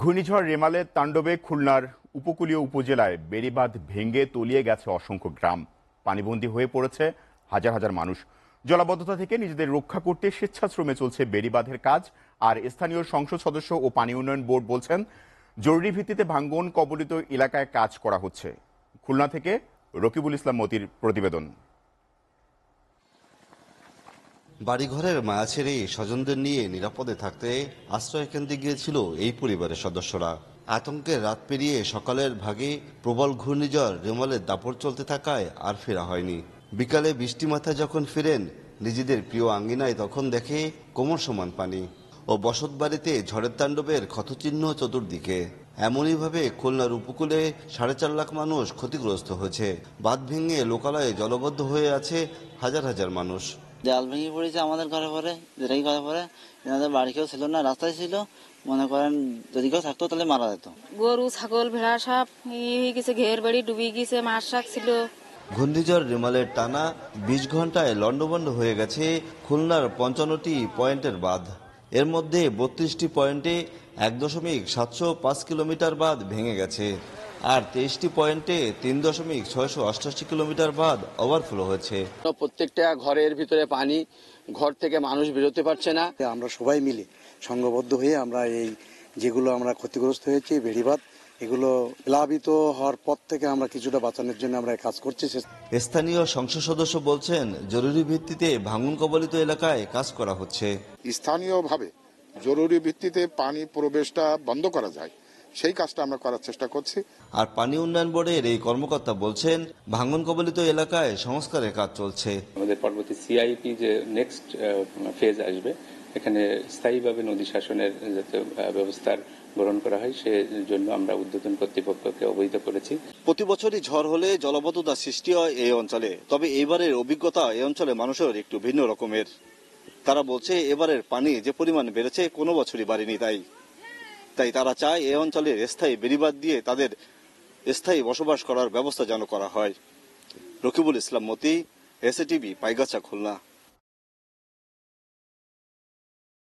ঘূর্ণিঝড় রেমালের তাণ্ডবে খুলনার উপকূলীয় উপজেলায় বেড়িবাঁধ ভেঙে তলিয়ে গেছে অসংখ্য গ্রাম। পানিবন্দী হয়ে পড়েছে হাজার হাজার মানুষ। জলাবদ্ধতা থেকে নিজেদের রক্ষা করতে স্বেচ্ছাশ্রমে চলছে বেড়িবাঁধের কাজ। আর স্থানীয় সংসদ সদস্য ও পানি উন্নয়ন বোর্ড বলছেন, জরুরি ভিত্তিতে ভাঙ্গন কবলিত এলাকায় কাজ করা হচ্ছে। খুলনা থেকে রকিবুল ইসলাম মতির প্রতিবেদন। বাড়িঘরের মায়া ছেড়ে স্বজনদের নিয়ে নিরাপদে থাকতে আশ্রয় কেন্দ্রে গিয়েছিল এই পরিবারের সদস্যরা। আতঙ্কের রাত পেরিয়ে সকালের ভাগে প্রবল ঘূর্ণিঝড় রেমালের দাপট চলতে থাকায় আর ফেরা হয়নি। বিকালে বৃষ্টি মাথায় যখন ফিরেন নিজেদের প্রিয় আঙ্গিনায়, তখন দেখে কোমর সমান পানি ও বসত বাড়িতে ঝড়ের তাণ্ডবের ক্ষতচিহ্ন চতুর্দিকে। এমনইভাবে খুলনার উপকূলে 4.5 লাখ মানুষ ক্ষতিগ্রস্ত হয়েছে। বাঁধ ভেঙে লোকালয়ে জলবদ্ধ হয়ে আছে হাজার হাজার মানুষ। জাল ভেঙে পড়েছে আমাদের ঘরে পরে, যেটাই ঘরে পরে এনাদের বাড়ি কেউ ছিল না, রাস্তায় ছিল। মনে করেন যদি কেউ থাকতো তাহলে মারা যেত। গরু ছাগল ভেড়া সাপ হয়ে গেছে, ঘের বাড়ি ডুবে গেছে, মাছ শাক ছিল। ঘূর্ণিঝড় রেমালের টানা 20 ঘন্টায় লন্ডভন্ড হয়ে গেছে খুলনার 55টি পয়েন্টের বাঁধ। এর মধ্যে 32টি পয়েন্টে 1.705 কিলোমিটার বাঁধ ভেঙে গেছে, আর 23টি পয়েন্টে 3.688 কিলোমিটার বাঁধ ওভারফ্লো হয়েছে। প্রত্যেকটা ঘরের ভিতরে পানি, ঘর থেকে মানুষ বেরোতে পারছে না। আমরা সবাই মিলে সংঘবদ্ধ হয়ে আমরা এই যেগুলো আমরা ক্ষতিগ্রস্ত হয়েছি বেড়িবাঁধ, এগুলো প্লাবিত হওয়ার পর থেকে আমরা কিছুটা বাঁচানোর জন্য আমরা কাজ করছি। স্থানীয় সংসদ সদস্য বলছেন, জরুরি ভিত্তিতে ভাঙন কবলিত এলাকায় কাজ করা হচ্ছে। স্থানীয়ভাবে জরুরি ভিত্তিতে পানি প্রবেশটা বন্ধ করা যায়, সেই কাজটা আমরা করার চেষ্টা করছি। আর পানি উন্নয়ন বোর্ডের এই কর্মকর্তা বলছেন, ভাঙন কবলিত এলাকায় সংস্কারের কাজ চলছে। আমাদের পরবর্তী সিআইপি যে নেক্সট ফেজ আসবে, এখানে স্থায়ীভাবে নদী শাসনের যাতে ব্যবস্থার গ্রহণ করা হয়, সেজন্য আমরা ঊর্ধ্বতন কর্তৃপক্ষকে অবহিত করেছি। প্রতি বছরই ঝড় হলে জলাবদ্ধতা সৃষ্টি হয় এই অঞ্চলে। তবে এবারের অভিজ্ঞতা এই অঞ্চলে মানুষের একটু ভিন্ন রকমের। তারা বলছে, এবারের পানি যে পরিমাণ বেড়েছে কোনো বছরই বাড়েনি। তাই তারা চায় এই অঞ্চলের স্থায়ী বেড়িবাঁধ দিয়ে তাদের স্থায়ী বসবাস করার ব্যবস্থা যেন করা হয়। রকিবুল ইসলাম মতি, এসএটিভি, পাইগাছা, খুলনা।